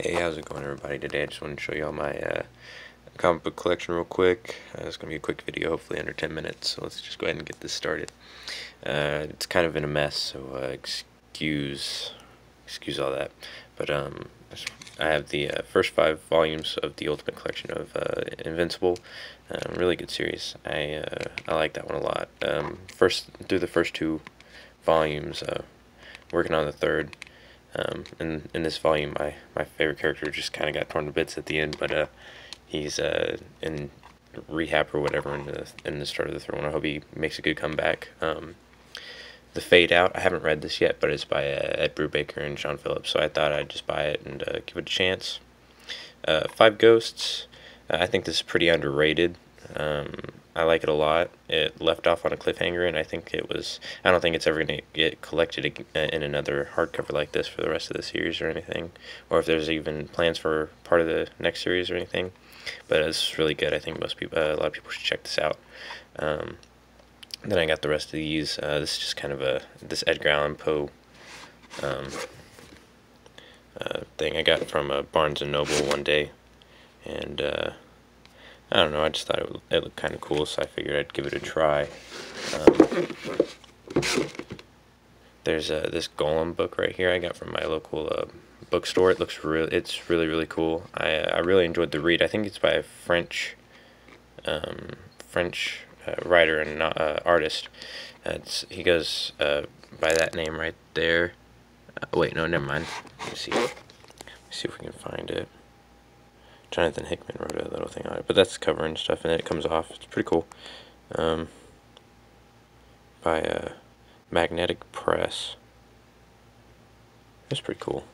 Hey, how's it going, everybody? Today I just want to show you all my comic book collection real quick. It's going to be a quick video, hopefully under 10 minutes, so let's just go ahead and get this started. It's kind of in a mess, so excuse all that. But I have the first 5 volumes of the Ultimate Collection of Invincible. Really good series. I like that one a lot. Through the first 2 volumes, working on the third. In this volume, my favorite character just kind of got torn to bits at the end, but he's in rehab or whatever in the start of the third one. I hope he makes a good comeback. The Fade Out, I haven't read this yet, but it's by Ed Brubaker and Sean Phillips, so I thought I'd just buy it and give it a chance. 5 Ghosts, I think this is pretty underrated. I like it a lot. It left off on a cliffhanger, and I don't think it's ever going to get collected in another hardcover like this for the rest of the series or anything, or if there's even plans for part of the next series or anything. But it's really good. I think a lot of people should check this out. Then I got the rest of these. This is just kind of this Edgar Allan Poe thing I got from Barnes & Noble one day, and I don't know, I just thought it looked kind of cool, so I figured I'd give it a try. There's this Golem book right here I got from my local bookstore. It's really cool. I really enjoyed the read. I think it's by a French writer and artist. He goes by that name right there. Wait, no, never mind. Let me see if we can find it. Jonathan Hickman wrote a little thing on it, but that's the cover and stuff, and then it comes off. It's pretty cool. By Magnetic Press. It's pretty cool.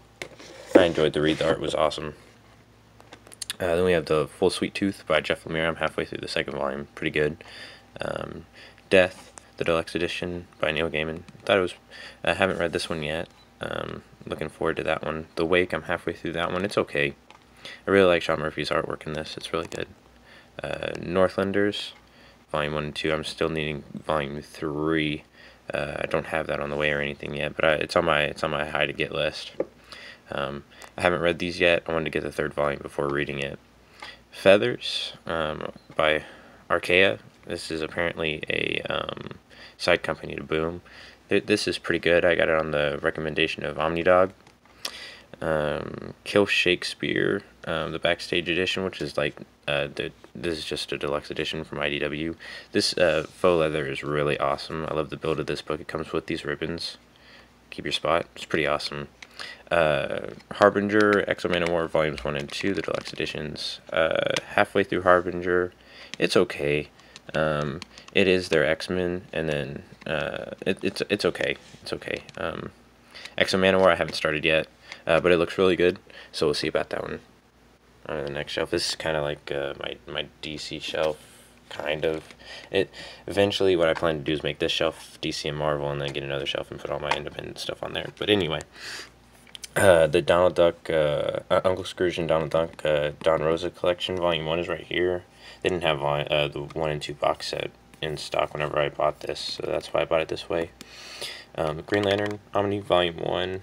I enjoyed the read. The art was awesome. Then we have the Full Sweet Tooth by Jeff Lemire. I'm halfway through the 2nd volume. Pretty good. Death, the Deluxe Edition by Neil Gaiman. I haven't read this one yet. Looking forward to that one. The Wake, I'm halfway through that one. It's okay. I really like Sean Murphy's artwork in this. It's really good. Northlanders, Volume 1 and 2. I'm still needing Volume 3. I don't have that on the way or anything yet, but it's on my high to get list. I haven't read these yet. I wanted to get the 3rd volume before reading it. Feathers by Archaea. This is apparently a side company to Boom. This is pretty good. I got it on the recommendation of Omnidog. Kill Shakespeare, the Backstage Edition, which is like this is just a deluxe edition from IDW. This faux leather is really awesome. I love the build of this book. It comes with these ribbons. Keep your spot. It's pretty awesome. Harbinger, X-O Manowar Volumes 1 and 2, the deluxe editions. Halfway through Harbinger, it's okay. It is their X-Men, and then it's okay. It's okay. X-O Manowar I haven't started yet. But it looks really good, so we'll see about that one on the next shelf. This is kind of like my DC shelf, kind of. Eventually, what I plan to do is make this shelf DC and Marvel, and then get another shelf and put all my independent stuff on there. But anyway, the Donald Duck, Uncle Scrooge and Donald Duck, Don Rosa collection, Volume 1 is right here. They didn't have the 1 and 2 box set in stock whenever I bought this, so that's why I bought it this way. Green Lantern Omni Volume 1.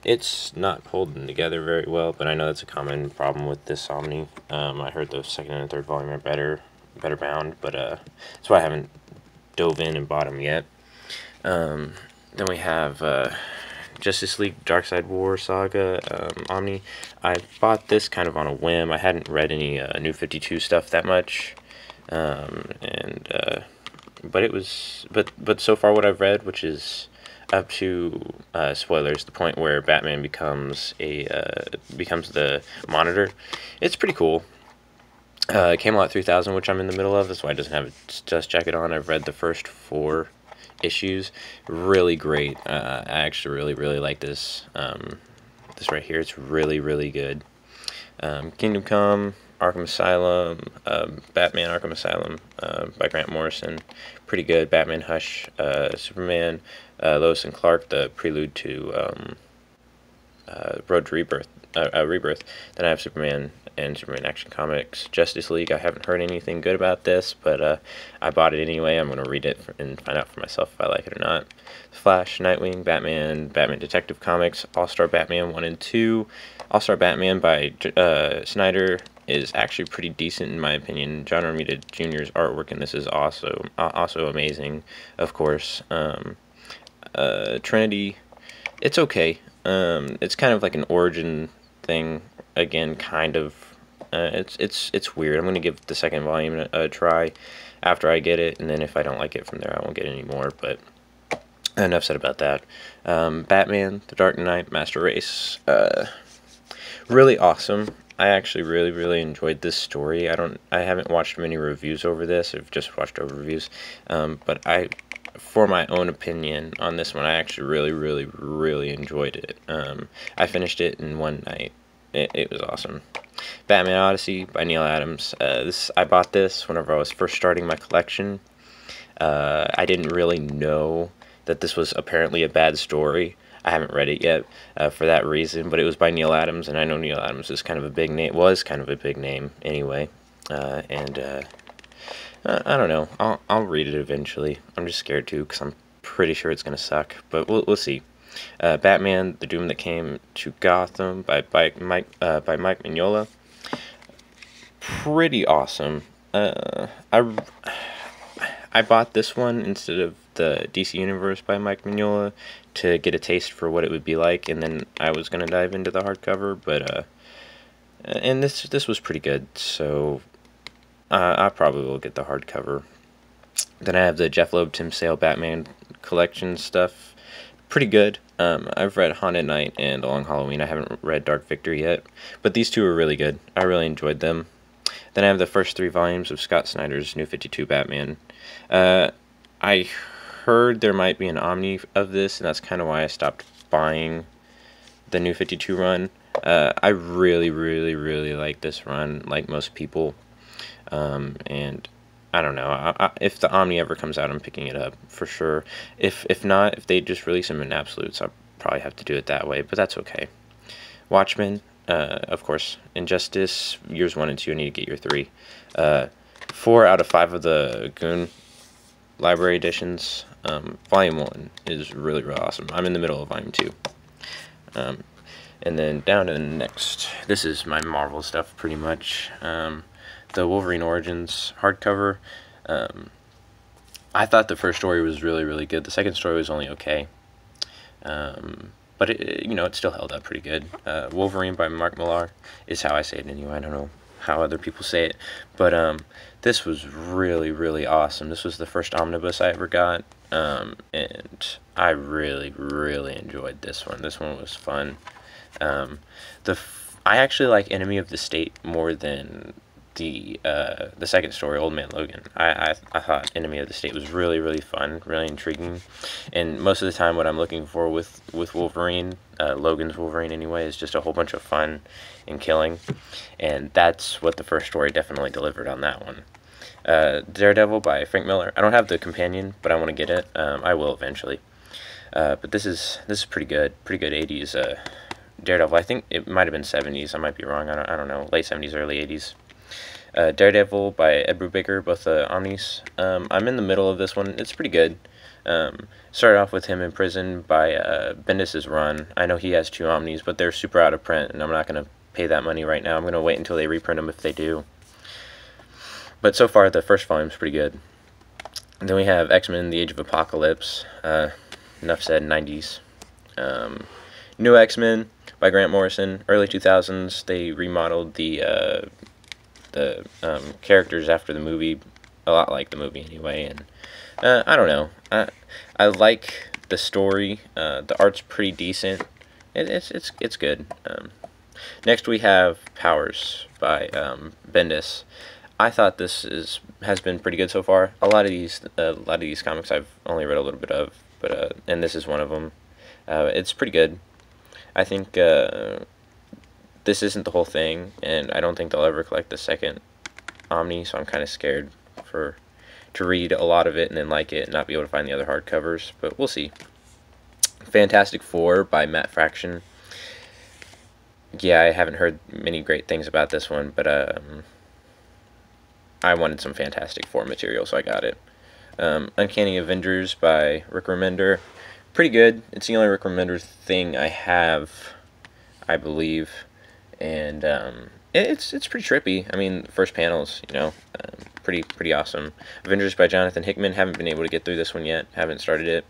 It's not holding together very well, but I know that's a common problem with this Omni. I heard the 2nd and 3rd volume are better bound, but that's why I haven't dove in and bought them yet. Then we have Justice League Darkseid War Saga Omni. I bought this kind of on a whim. I hadn't read any New 52 stuff that much, but so far what I've read, which is up to spoilers, the point where Batman becomes the Monitor. It's pretty cool. Camelot 3000, which I'm in the middle of. That's why it doesn't have its dust jacket on. I've read the first 4 issues. Really great. I actually really like this. This right here. It's really good. Kingdom Come, Arkham Asylum, Batman Arkham Asylum by Grant Morrison. Pretty good. Batman Hush, Superman, Lois and Clark, the prelude to Road to Rebirth. Then I have Superman and Superman Action Comics. Justice League, I haven't heard anything good about this, but I bought it anyway. I'm going to read it and find out for myself if I like it or not. Flash, Nightwing, Batman, Batman Detective Comics, All-Star Batman 1 and 2, All-Star Batman by Snyder is actually pretty decent in my opinion. John Romita Jr.'s artwork in this is also amazing, of course. Trinity, it's okay. It's kind of like an origin thing again, kind of. It's weird. I'm gonna give the second volume a try after I get it, and then if I don't like it from there, I won't get any more. But enough said about that. Batman: The Dark Knight, Master Race. Really awesome. I actually really enjoyed this story. I haven't watched many reviews over this. I've just watched overviews. But for my own opinion on this one, I actually really enjoyed it. I finished it in one night. It was awesome. Batman Odyssey by Neal Adams. I bought this whenever I was first starting my collection. I didn't really know that this was apparently a bad story. I haven't read it yet for that reason, but it was by Neal Adams, and I know Neal Adams is kind of a big name. Was kind of a big name anyway, I don't know. I'll read it eventually. I'm just scared to because I'm pretty sure it's gonna suck, but we'll see. Batman: The Doom That Came to Gotham by Mike Mignola. Pretty awesome. I bought this one instead of the DC Universe by Mike Mignola to get a taste for what it would be like, and then I was gonna dive into the hardcover, but and this was pretty good, so I probably will get the hardcover. Then I have the Jeff Loeb Tim Sale Batman collection stuff. Pretty good. I've read Haunted Night and A Long Halloween. I haven't read Dark Victory yet, but these two are really good. I really enjoyed them. Then I have the first 3 volumes of Scott Snyder's New 52 Batman. I heard there might be an Omni of this, and that's kind of why I stopped buying the New 52 run. I really like this run, like most people. And I don't know. If the Omni ever comes out, I'm picking it up for sure. If not, if they just release them in absolutes, I'll probably have to do it that way, but that's okay. Watchmen, of course. Injustice, years 1 and 2, I need to get your 3. 4 out of 5 of the Goon Library editions. Volume 1 is really awesome. I'm in the middle of Volume 2. And then down to the next. This is my Marvel stuff, pretty much. The Wolverine Origins hardcover. I thought the first story was really good. The second story was only okay. But it still held up pretty good. Wolverine by Mark Millar is how I say it anyway. I don't know how other people say it, but this was really awesome. This was the first omnibus I ever got, and I really enjoyed this one. This one was fun. I actually like Enemy of the State more than the second story, Old Man Logan. I thought Enemy of the State was really fun, really intriguing, and most of the time what I'm looking for with Wolverine, Logan's Wolverine anyway, is just a whole bunch of fun and killing, and that's what the first story definitely delivered on that one. Daredevil by Frank Miller. I don't have the companion, but I want to get it. I will eventually. But this is pretty good 80s Daredevil. I think it might have been 70s. I might be wrong. I don't know. Late 70s, early 80s. Daredevil by Ed Brubaker, both Omnis. I'm in the middle of this one. It's pretty good. Started off with him in prison by Bendis' run. I know he has 2 Omnis, but they're super out of print, and I'm not going to pay that money right now. I'm going to wait until they reprint them if they do. But so far, the first volume's pretty good. And then we have X-Men: The Age of Apocalypse. Enough said, 90s. New X-Men by Grant Morrison. Early 2000s, they remodeled the characters after the movie, a lot like the movie anyway, and I don't know. I like the story. The art's pretty decent. It's good. Next we have Powers by Bendis. I thought this has been pretty good so far. A lot of these comics I've only read a little bit of, but and this is one of them. It's pretty good. I think this isn't the whole thing, and I don't think they'll ever collect the second Omni, so I'm kind of scared to read a lot of it and then like it and not be able to find the other hardcovers, but we'll see. Fantastic Four by Matt Fraction. Yeah, I haven't heard many great things about this one, but I wanted some Fantastic Four material, so I got it. Uncanny Avengers by Rick Remender. Pretty good. It's the only Rick Remender thing I have, I believe. and it's pretty trippy. I mean, the first panels, you know, pretty awesome. Avengers by Jonathan Hickman. Haven't been able to get through this one yet. Haven't started it.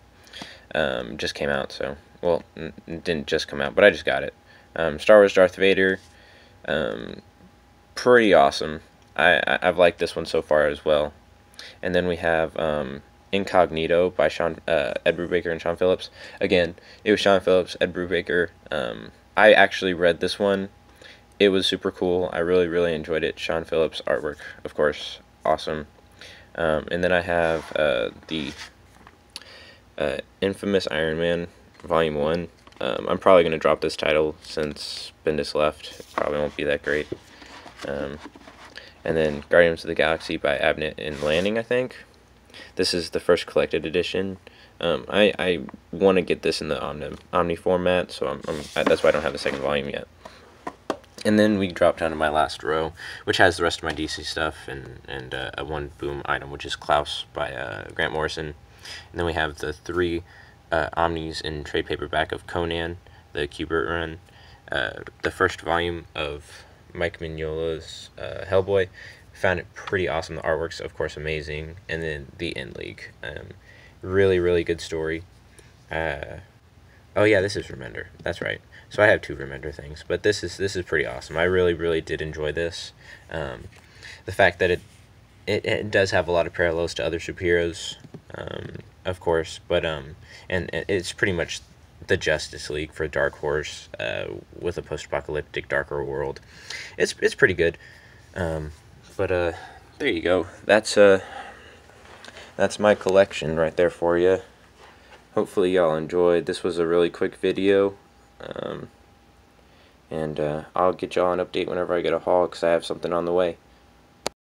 Just came out, so well, didn't just come out, but I just got it. Star Wars Darth Vader. Pretty awesome. I've liked this one so far as well. And then we have Incognito by Ed Brubaker and Sean Phillips. Again, it was Sean Phillips, Ed Brubaker. I actually read this one. It was super cool. I really enjoyed it. Sean Phillips artwork, of course, awesome. And then I have the Infamous Iron Man Volume 1. I'm probably going to drop this title since Bendis left. It probably won't be that great. And then Guardians of the Galaxy by Abnett and Lanning, I think. This is the first collected edition. I want to get this in the Omni format, so that's why I don't have the second volume yet. And then we drop down to my last row, which has the rest of my DC stuff and a one boom item, which is Klaus by Grant Morrison. And then we have the 3 Omnis in trade paperback of Conan, the Kubert run, the first volume of Mike Mignola's Hellboy. Found it pretty awesome. The artwork's, of course, amazing. And then the End League. Really good story. Oh yeah, this is Remender. That's right. So I have 2 Remender things, but this is pretty awesome. I really did enjoy this. The fact that it does have a lot of parallels to other superheroes, of course, but and it's pretty much the Justice League for Dark Horse, with a post-apocalyptic darker world. It's pretty good. But there you go. That's my collection right there for you. Hopefully y'all enjoyed. This was a really quick video. And I'll get y'all an update whenever I get a haul, because I have something on the way.